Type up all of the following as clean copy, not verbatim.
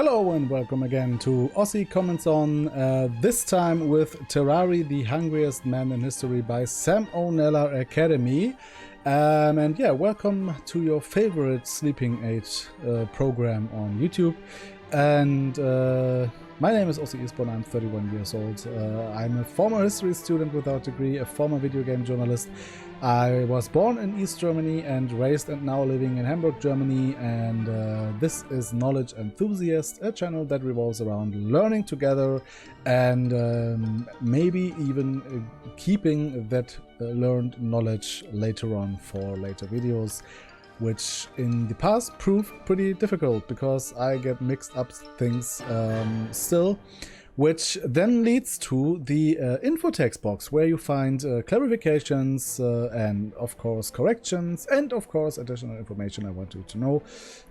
Hello and welcome again to Ossi Comments On, this time with Tarrare, the Hungriest Man in History by Sam O'Nella Academy. And yeah, welcome to your favorite sleeping aid program on YouTube. And my name is Ossi, I'm 31 years old. I'm a former history student without degree, a former video game journalist. I was born in East Germany and raised and now living in Hamburg, Germany, and this is Knowledge Enthusiast, a channel that revolves around learning together and maybe even keeping that learned knowledge later on for later videos, which in the past proved pretty difficult because I get mixed up things still. Which then leads to the info text box, where you find clarifications and of course corrections and of course additional information I want you to know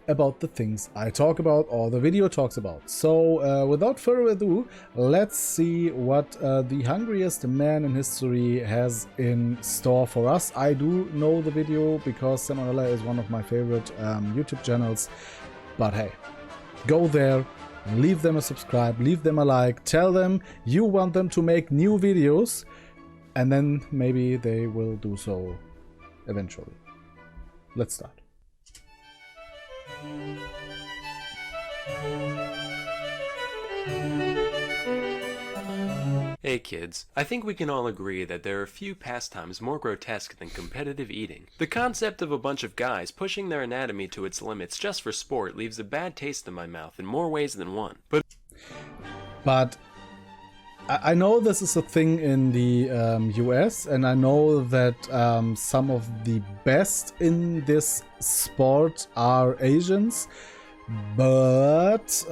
about the things I talk about or the video talks about. So without further ado, let's see what the Hungriest Man in History has in store for us. I do know the video because Sam O'Nella is one of my favorite YouTube channels, but hey, go there. Leave them a subscribe, leave them a like, tell them you want them to make new videos, and then maybe they will do so eventually. Let's start. Hey kids, I think we can all agree that there are few pastimes more grotesque than competitive eating. The concept of a bunch of guys pushing their anatomy to its limits just for sport leaves a bad taste in my mouth in more ways than one. But I know this is a thing in the US, and I know that some of the best in this sport are Asians, but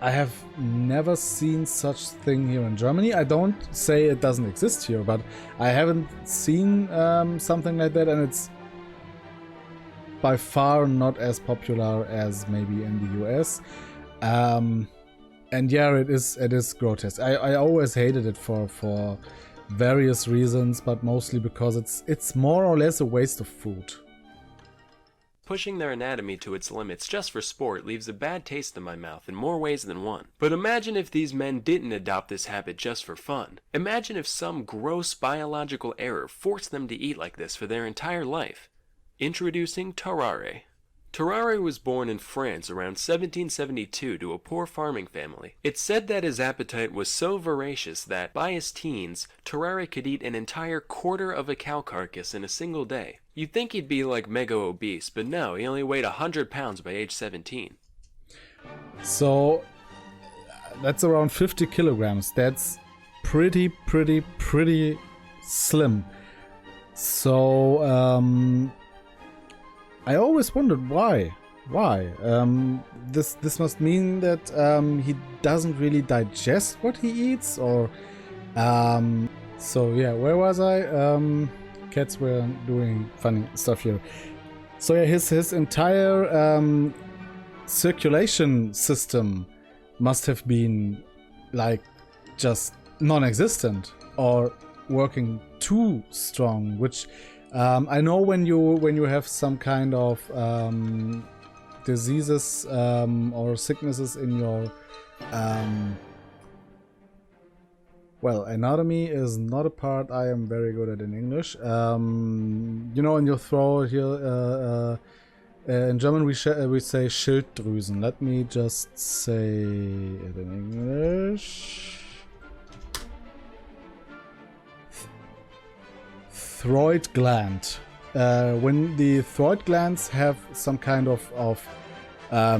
I have never seen such thing here in Germany. I don't say it doesn't exist here, but I haven't seen something like that, and it's by far not as popular as maybe in the US. And yeah, it is grotesque. I always hated it for various reasons, but mostly because it's more or less a waste of food. Pushing their anatomy to its limits just for sport leaves a bad taste in my mouth in more ways than one. But imagine if these men didn't adopt this habit just for fun. Imagine if some gross biological error forced them to eat like this for their entire life. Introducing Tarrare. Tarrare was born in France around 1772 to a poor farming family. It's said that his appetite was so voracious that, by his teens, Tarrare could eat an entire quarter of a cow carcass in a single day. You'd think he'd be like mega obese, but no, he only weighed 100 pounds by age 17. So that's around 50 kilograms. That's pretty slim. So I always wondered why. This must mean that he doesn't really digest what he eats, or so yeah, where was I? Cats were doing funny stuff here. So yeah, his entire circulation system must have been like just non-existent or working too strong, which I know when you have some kind of diseases or sicknesses in your well, anatomy is not a part I am very good at in English. You know, in your throat here, in German we say Schilddrüsen. Let me just say it in English. Thyroid gland. When the thyroid glands have some kind of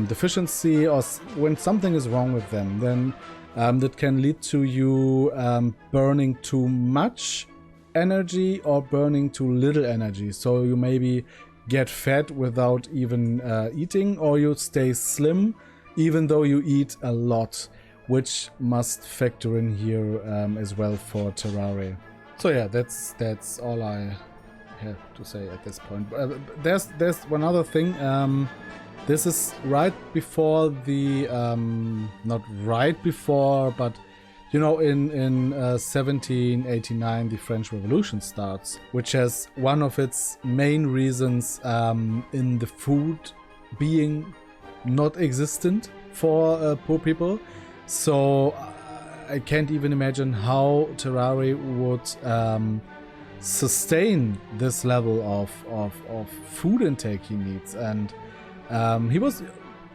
deficiency, or when something is wrong with them, then that can lead to you burning too much energy or burning too little energy. So you maybe get fat without even eating, or you stay slim even though you eat a lot, which must factor in here as well for Tarrare. So yeah, that's all I have to say at this point. There's one other thing. This is right before the not right before, but you know, in 1789 the French Revolution starts, which has one of its main reasons in the food being not existent for poor people. So I can't even imagine how Tarrare would sustain this level of food intake he needs. And he was,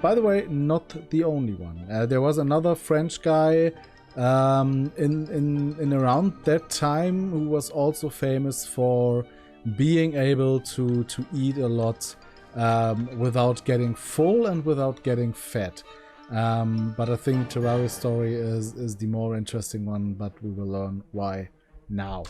by the way, not the only one. There was another French guy in around that time who was also famous for being able to eat a lot without getting full and without getting fat. But I think Tarrare's story is the more interesting one, but we will learn why now.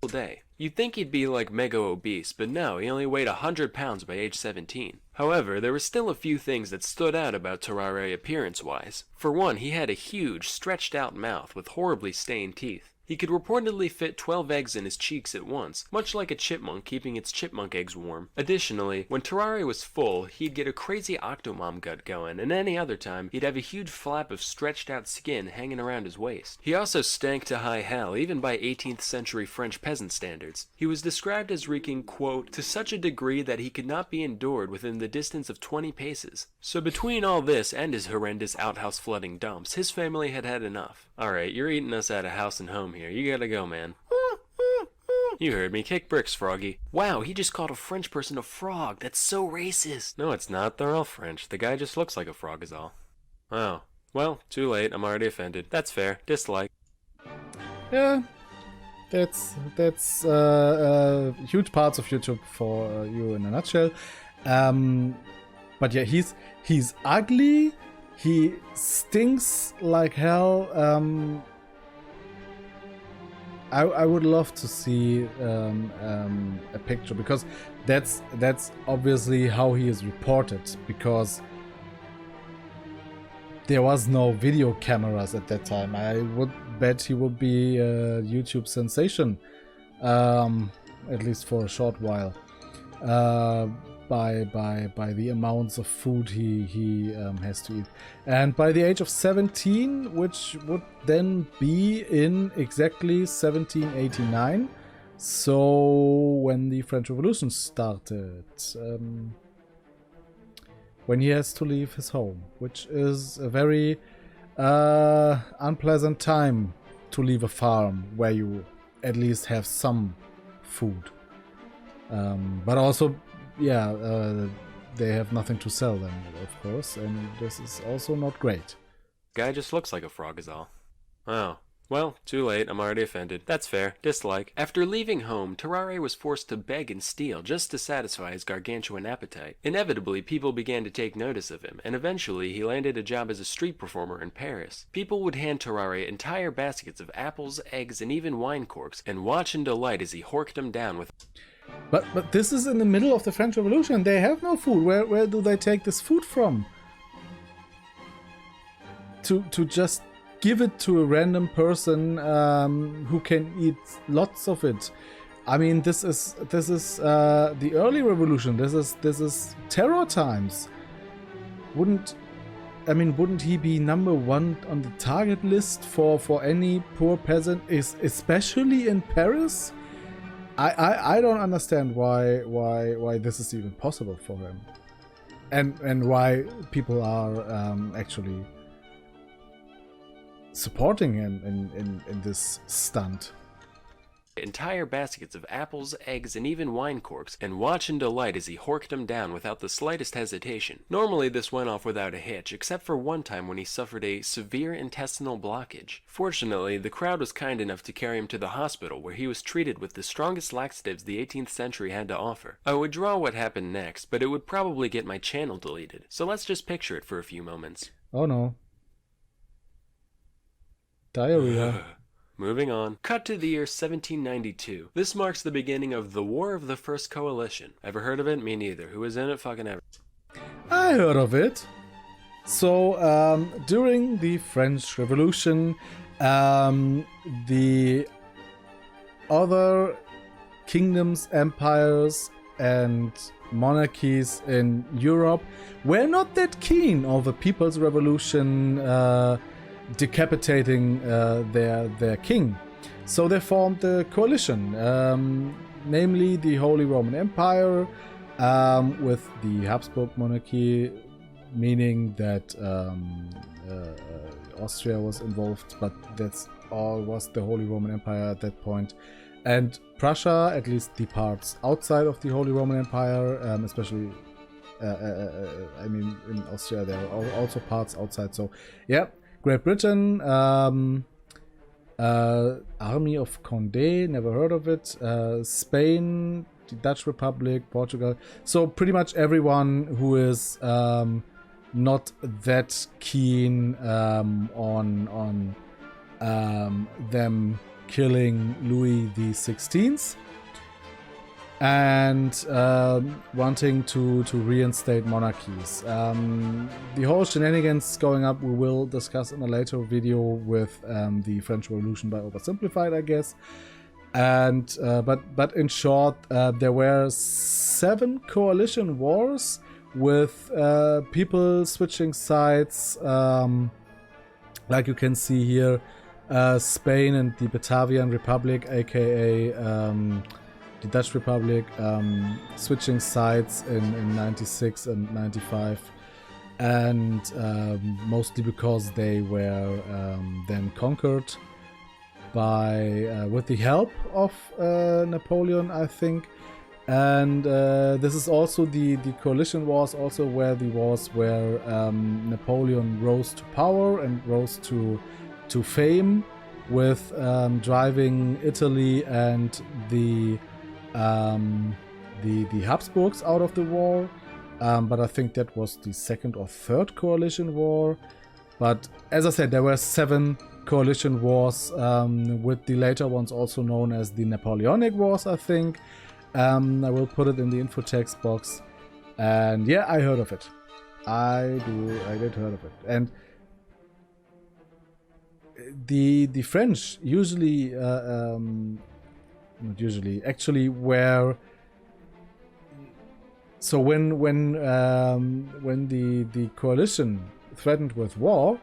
Day. You'd think he'd be like mega obese, but no, he only weighed 100 pounds by age 17. However, there were still a few things that stood out about Tarrare appearance-wise. For one, he had a huge, stretched-out mouth with horribly stained teeth. He could reportedly fit 12 eggs in his cheeks at once, much like a chipmunk keeping its chipmunk eggs warm. Additionally, when Tarrare was full, he'd get a crazy octomom gut going, and any other time, he'd have a huge flap of stretched out skin hanging around his waist. He also stank to high hell, even by 18th century French peasant standards. He was described as reeking, quote, to such a degree that he could not be endured within the distance of 20 paces. So between all this and his horrendous outhouse flooding dumps, his family had had enough. Alright, you're eating us out of house and home here. You gotta go, man. You heard me. Kick bricks, Froggy. Wow, he just called a French person a frog. That's so racist. No, it's not. They're all French. The guy just looks like a frog is all. Oh. Well, too late. I'm already offended. That's fair. Dislike. Yeah. That's huge parts of YouTube for you in a nutshell. But yeah, he's ugly. He stinks like hell. I would love to see a picture, because that's obviously how he is reported, because there was no video cameras at that time. I would bet he would be a YouTube sensation, at least for a short while, by the amounts of food he has to eat. And by the age of 17, which would then be in exactly 1789, so when the French Revolution started, when he has to leave his home, which is a very unpleasant time to leave a farm where you at least have some food, but also, yeah, they have nothing to sell then, of course, and this is also not great. Guy just looks like a frog is all. Oh. Well, too late. I'm already offended. That's fair. Dislike. After leaving home, Tarrare was forced to beg and steal just to satisfy his gargantuan appetite. Inevitably, people began to take notice of him, and eventually he landed a job as a street performer in Paris. People would hand Tarrare entire baskets of apples, eggs, and even wine corks, and watch in delight as he horked them down with... But this is in the middle of the French Revolution. They have no food. Where do they take this food from? To just give it to a random person who can eat lots of it. I mean, this is the early revolution. This is terror times. Wouldn't he be number one on the target list for any poor peasant, especially in Paris? I don't understand why this is even possible for him, and why people are actually supporting him in this stunt. Entire baskets of apples, eggs, and even wine corks, and watch in delight as he horked them down without the slightest hesitation. Normally this went off without a hitch, except for one time when he suffered a severe intestinal blockage. Fortunately, the crowd was kind enough to carry him to the hospital, where he was treated with the strongest laxatives the 18th century had to offer. I would draw what happened next, but it would probably get my channel deleted, so let's just picture it for a few moments. Oh no. Diarrhea. Moving on. Cut to the year 1792. This marks the beginning of the War of the First Coalition. Ever heard of it? Me neither. Who was in it? Fucking ever. I heard of it. So, during the French Revolution, the other kingdoms, empires, and monarchies in Europe were not that keen on the People's Revolution decapitating their king. So they formed a coalition, namely the Holy Roman Empire, with the Habsburg monarchy meaning that Austria was involved, but that's all was the Holy Roman Empire at that point. And Prussia, at least the parts outside of the Holy Roman Empire, especially, I mean, in Austria there are also parts outside. So, yeah, Great Britain, Army of Condé, never heard of it, Spain, the Dutch Republic, Portugal. So pretty much everyone who is not that keen on them killing Louis XVI and wanting to reinstate monarchies. The whole shenanigans going up we will discuss in a later video with the French Revolution by Oversimplified, I guess. And but in short, there were 7 coalition wars with people switching sides, like you can see here. Spain and the Batavian Republic, aka the Dutch Republic, switching sides in 96 and 95, and mostly because they were then conquered by with the help of Napoleon, I think. And this is also the coalition wars, also where the wars where Napoleon rose to power and rose to fame with driving Italy and the Habsburgs out of the war. But I think that was the 2nd or 3rd coalition war. But as I said, there were 7 coalition wars, with the later ones also known as the Napoleonic Wars, I think. I will put it in the info text box. And yeah, I heard of it. I did heard of it. And the French usually, not usually, actually were. So when the coalition threatened with war,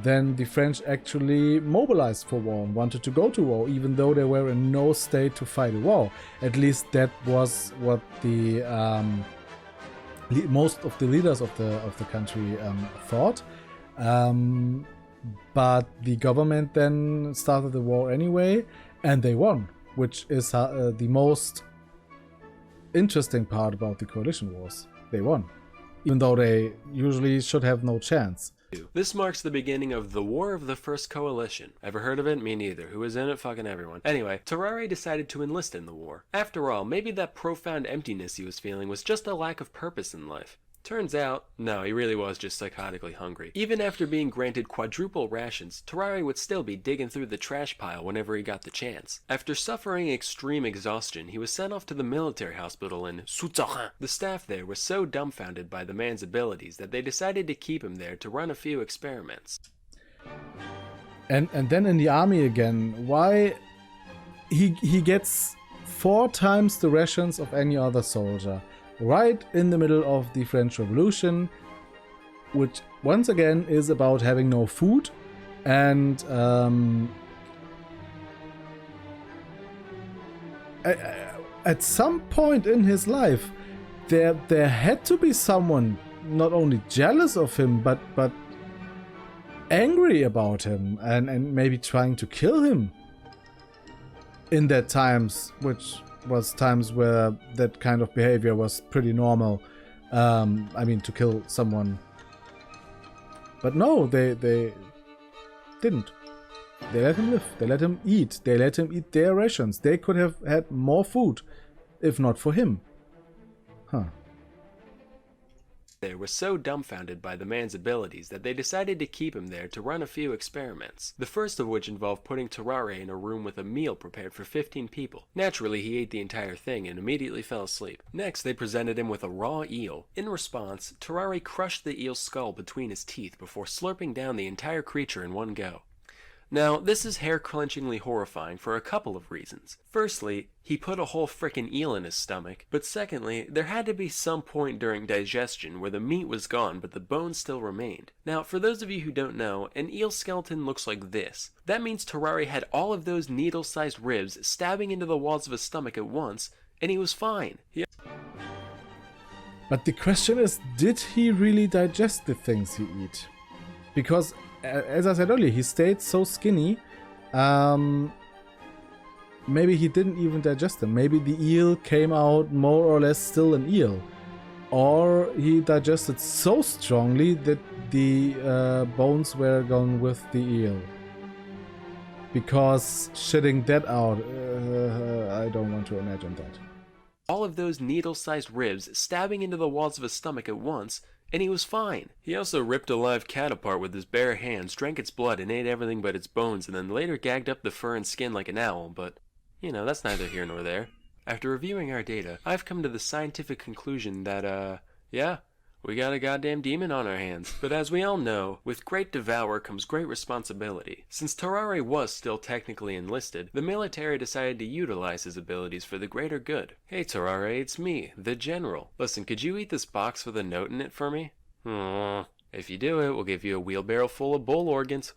then the French actually mobilized for war and wanted to go to war, even though they were in no state to fight a war. At least that was what the most of the leaders of the country thought. But the government then started the war anyway, and they won, which is the most interesting part about the coalition wars. They won, even though they usually should have no chance. This marks the beginning of the War of the First Coalition. Ever heard of it? Me neither. Who was in it? Fucking everyone. Anyway, Tarrare decided to enlist in the war. After all, maybe that profound emptiness he was feeling was just a lack of purpose in life. Turns out, no, he really was just psychotically hungry. Even after being granted quadruple rations, Tarrare would still be digging through the trash pile whenever he got the chance. After suffering extreme exhaustion, he was sent off to the military hospital in Tarrare. The staff there was so dumbfounded by the man's abilities that they decided to keep him there to run a few experiments. And then in the army again, why he gets 4 times the rations of any other soldier. Right in the middle of the French Revolution, which once again is about having no food, and at some point in his life, there had to be someone not only jealous of him, but angry about him, and maybe trying to kill him. In that times, which was times where that kind of behavior was pretty normal. I mean, to kill someone. But no, they didn't. They let him live. They let him eat. They let him eat their rations. They could have had more food, if not for him. Huh. They were so dumbfounded by the man's abilities that they decided to keep him there to run a few experiments. The first of which involved putting Tarrare in a room with a meal prepared for 15 people. Naturally, he ate the entire thing and immediately fell asleep. Next, they presented him with a raw eel. In response, Tarrare crushed the eel's skull between his teeth before slurping down the entire creature in one go. Now, this is hair-clenchingly horrifying for a couple of reasons. Firstly, he put a whole frickin' eel in his stomach, but secondly, there had to be some point during digestion where the meat was gone but the bones still remained. Now, for those of you who don't know, an eel skeleton looks like this. That means Tarrare had all of those needle-sized ribs stabbing into the walls of his stomach at once, and he was fine. But the question is, did he really digest the things he eat? Because, as I said earlier, he stayed so skinny. Maybe he didn't even digest them. Maybe the eel came out more or less still an eel. Or he digested so strongly that the bones were gone with the eel. Because shitting that out, I don't want to imagine that. All of those needle-sized ribs stabbing into the walls of his stomach at once, and he was fine. He also ripped a live cat apart with his bare hands, drank its blood, and ate everything but its bones, and then later gagged up the fur and skin like an owl, but, you know, that's neither here nor there. After reviewing our data, I've come to the scientific conclusion that, yeah, we got a goddamn demon on our hands. But as we all know, with great devour comes great responsibility. Since Tarrare was still technically enlisted, the military decided to utilize his abilities for the greater good. Hey Tarrare, it's me, the General. Listen, could you eat this box with a note in it for me? If you do it, we'll give you a wheelbarrow full of bull organs.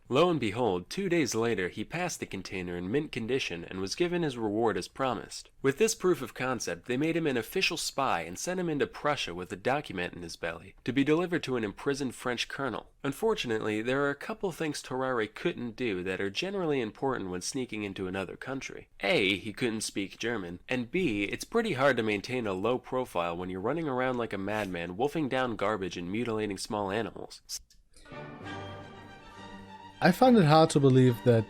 Lo and behold, 2 days later, he passed the container in mint condition and was given his reward as promised. With this proof of concept, they made him an official spy and sent him into Prussia with a document in his belly, to be delivered to an imprisoned French colonel. Unfortunately, there are a couple things Tarrare couldn't do that are generally important when sneaking into another country. A, he couldn't speak German, and B, it's pretty hard to maintain a low profile when you're running around like a madman, wolfing down garbage and mutilating small animals. I find it hard to believe that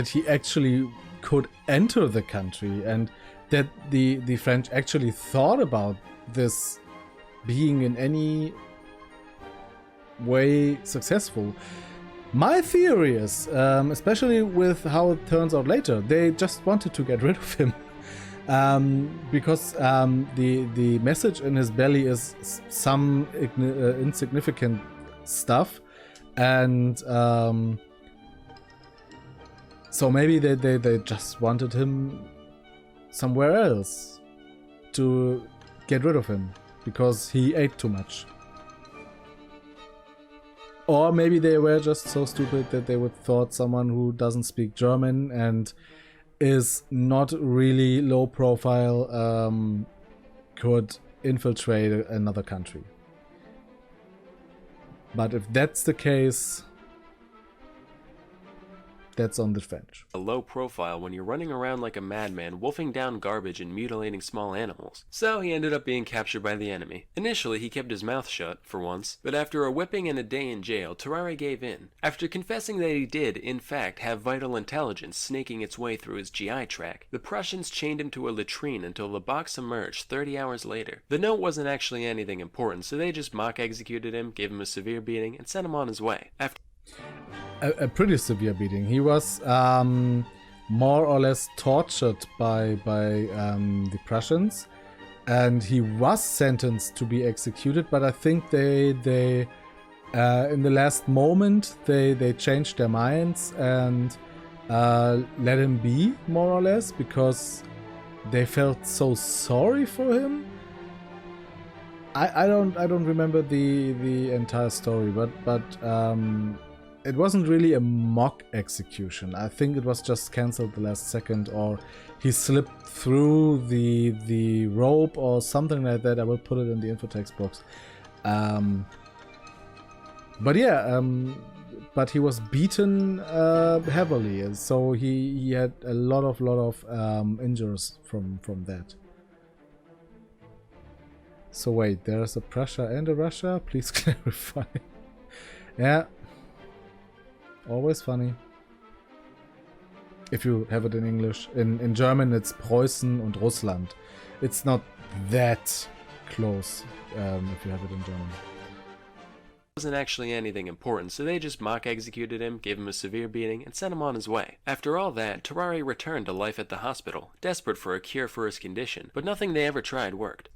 he actually could enter the country and that the French actually thought about this being in any way successful. My theory is, especially with how it turns out later, they just wanted to get rid of him. Because the message in his belly is some insignificant stuff. And so maybe they just wanted him somewhere else to get rid of him because he ate too much. Or maybe they were just so stupid that they would thought someone who doesn't speak German and is not really low profile could infiltrate another country. But if that's the case, that's on the French. A low profile when you're running around like a madman, wolfing down garbage and mutilating small animals. So he ended up being captured by the enemy. Initially, he kept his mouth shut, for once, but after a whipping and a day in jail, Tarrare gave in. After confessing that he did, in fact, have vital intelligence snaking its way through his GI tract, the Prussians chained him to a latrine until the box emerged 30 hours later. The note wasn't actually anything important, so they just mock executed him, gave him a severe beating, and sent him on his way. A pretty severe beating. He was more or less tortured by the Prussians, and he was sentenced to be executed. But I think they in the last moment they changed their minds and let him be, more or less, because they felt so sorry for him. I don't remember the entire story, but it wasn't really a mock execution. I think it was just cancelled the last second, or he slipped through the rope or something like that. I will put it in the info text box. But yeah, but he was beaten heavily, so he had a lot of injuries from that. So wait, there's a Prussia and a Russia? Please clarify. Yeah. Always funny. If you have it in English. In German it's Preußen und Russland. It's not that close if you have it in German. Wasn't actually anything important, so they just mock executed him, gave him a severe beating, and sent him on his way. After all that, Tarrare returned to life at the hospital, desperate for a cure for his condition, but nothing they ever tried worked.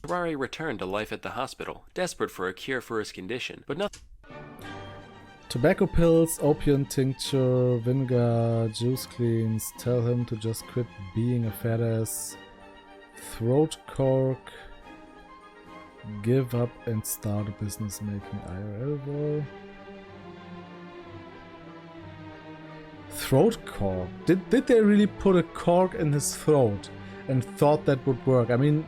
Tarrare returned to life at the hospital, desperate for a cure for his condition, but nothing. Tobacco pills, opium tincture, vinegar, juice cleans, tell him to just quit being a fat ass, throat cork, give up and start a business making IRL ball. Throat cork? Did they really put a cork in his throat and thought that would work? I mean,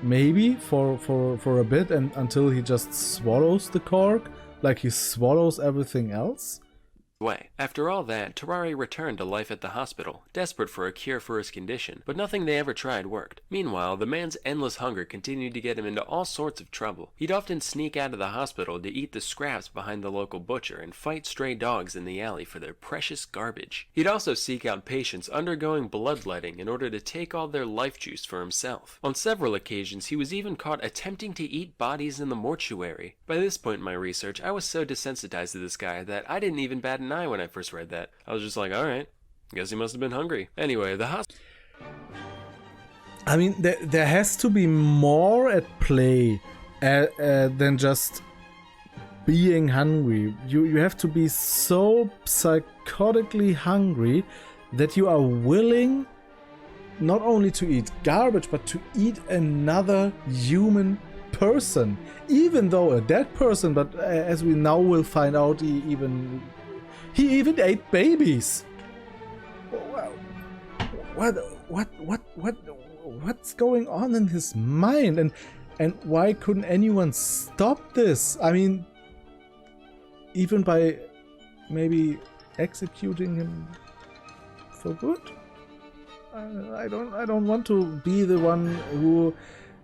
maybe for a bit, and until he just swallows the cork, like he swallows everything else. Way. After all that, Tarrare returned to life at the hospital, desperate for a cure for his condition, but nothing they ever tried worked. Meanwhile, the man's endless hunger continued to get him into all sorts of trouble. He'd often sneak out of the hospital to eat the scraps behind the local butcher and fight stray dogs in the alley for their precious garbage. He'd also seek out patients undergoing bloodletting in order to take all their life juice for himself. On several occasions, he was even caught attempting to eat bodies in the mortuary. By this point in my research, I was so desensitized to this guy that I didn't even bat an eye when I first read that. I was just like, alright, guess he must have been hungry. Anyway, the hospital... I mean, there has to be more at play than just being hungry. You have to be so psychotically hungry that you are willing not only to eat garbage, but to eat another human person. Even though a dead person, but as we now will find out, he even ate babies. What's going on in his mind? And why couldn't anyone stop this? I mean, even by maybe executing him for good? I don't want to be the one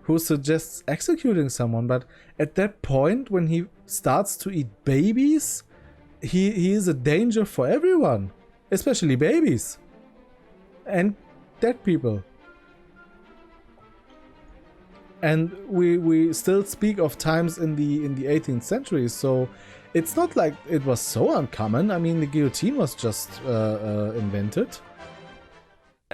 who suggests executing someone, but at that point when he starts to eat babies, he is a danger for everyone, especially babies and dead people. And we still speak of times in the 18th century, so it's not like it was so uncommon. I mean, the guillotine was just invented.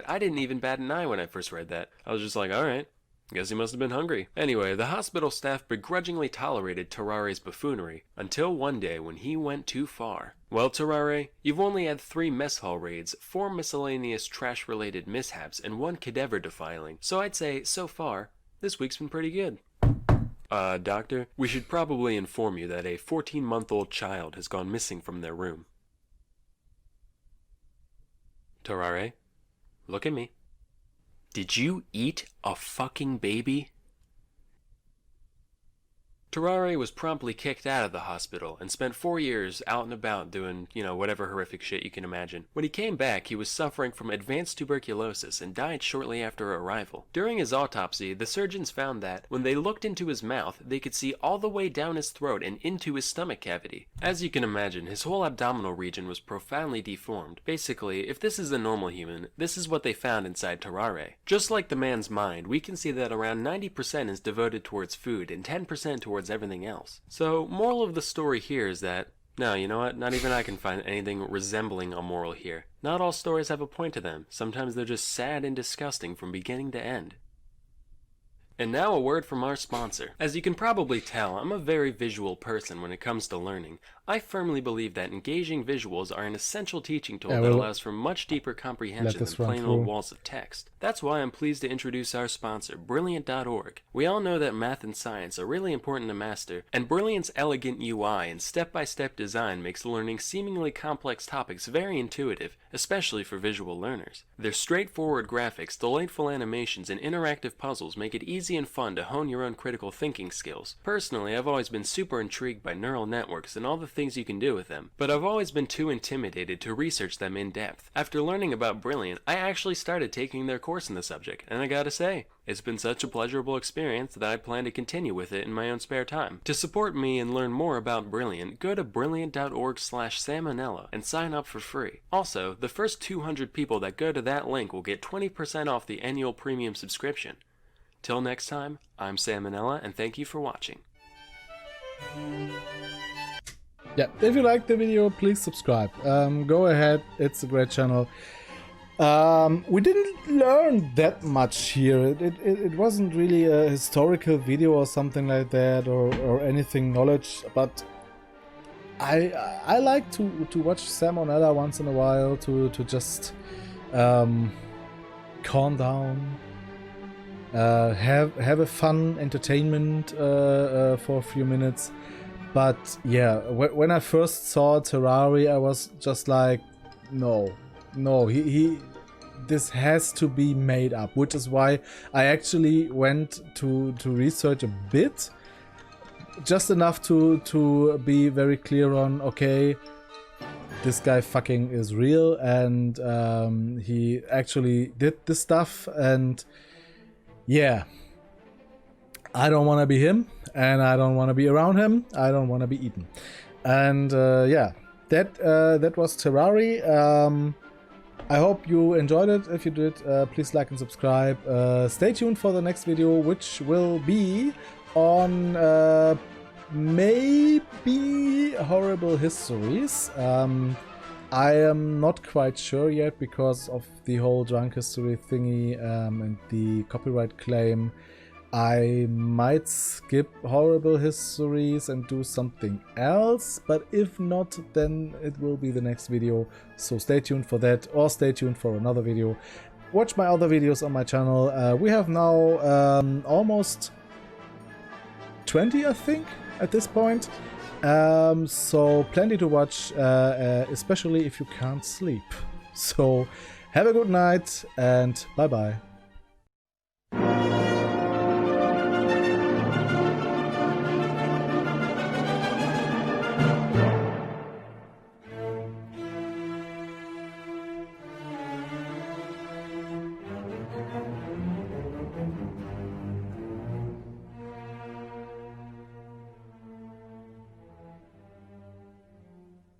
I didn't even bat an eye when I first read that. I was just like, alright, guess he must have been hungry. Anyway, the hospital staff begrudgingly tolerated Tarrare's buffoonery, until one day when he went too far. Well, Tarrare, you've only had 3 mess hall raids, 4 miscellaneous trash-related mishaps, and 1 cadaver defiling, so I'd say, so far, this week's been pretty good. Doctor, we should probably inform you that a 14-month-old child has gone missing from their room. Tarrare, look at me. Did you eat a fucking baby? Tarrare was promptly kicked out of the hospital and spent 4 years out and about doing, whatever horrific shit you can imagine. When he came back, he was suffering from advanced tuberculosis and died shortly after arrival. During his autopsy, the surgeons found that, when they looked into his mouth, they could see all the way down his throat and into his stomach cavity. As you can imagine, his whole abdominal region was profoundly deformed. Basically, if this is a normal human, this is what they found inside Tarrare. Just like the man's mind, we can see that around 90% is devoted towards food and 10% towards everything else. So, moral of the story here is that, no, you know what, not even I can find anything resembling a moral here. Not all stories have a point to them. Sometimes they're just sad and disgusting from beginning to end. And now a word from our sponsor. As you can probably tell, I'm a very visual person when it comes to learning. I firmly believe that engaging visuals are an essential teaching tool that allows for much deeper comprehension than plain old walls of text. That's why I'm pleased to introduce our sponsor, Brilliant.org. We all know that math and science are really important to master, and Brilliant's elegant UI and step-by-step design makes learning seemingly complex topics very intuitive, especially for visual learners. Their straightforward graphics, delightful animations, and interactive puzzles make it easy and fun to hone your own critical thinking skills. Personally, I've always been super intrigued by neural networks and all the things you can do with them, but I've always been too intimidated to research them in depth. After learning about Brilliant, I actually started taking their course in the subject, and I gotta say, it's been such a pleasurable experience that I plan to continue with it in my own spare time. To support me and learn more about Brilliant, go to brilliant.org/salmonella and sign up for free. Also, the first 200 people that go to that link will get 20% off the annual premium subscription. Till next time, I'm Salmonella, and thank you for watching. Yeah, if you liked the video, please subscribe. Go ahead, it's a great channel. We didn't learn that much here. It wasn't really a historical video or something like that, or anything knowledge, but I like to watch Salmonella once in a while to just calm down, have a fun entertainment for a few minutes. But yeah, when I first saw Tarrare, I was just like, no, this has to be made up, which is why I actually went to research a bit, just enough to be very clear on, okay, this guy fucking is real, and he actually did this stuff, and yeah, I don't want to be him, and I don't want to be around him, I don't want to be eaten. And yeah, that was Tarrare. I hope you enjoyed it. If you did, please like and subscribe. Stay tuned for the next video, which will be on maybe horrible histories. I am not quite sure yet because of the whole drunk history thingy and the copyright claim. I might skip horrible histories and do something else, but if not, then it will be the next video. So stay tuned for that, or stay tuned for another video. Watch my other videos on my channel. We have now almost 20, I think, at this point. So plenty to watch, especially if you can't sleep. So have a good night and bye bye.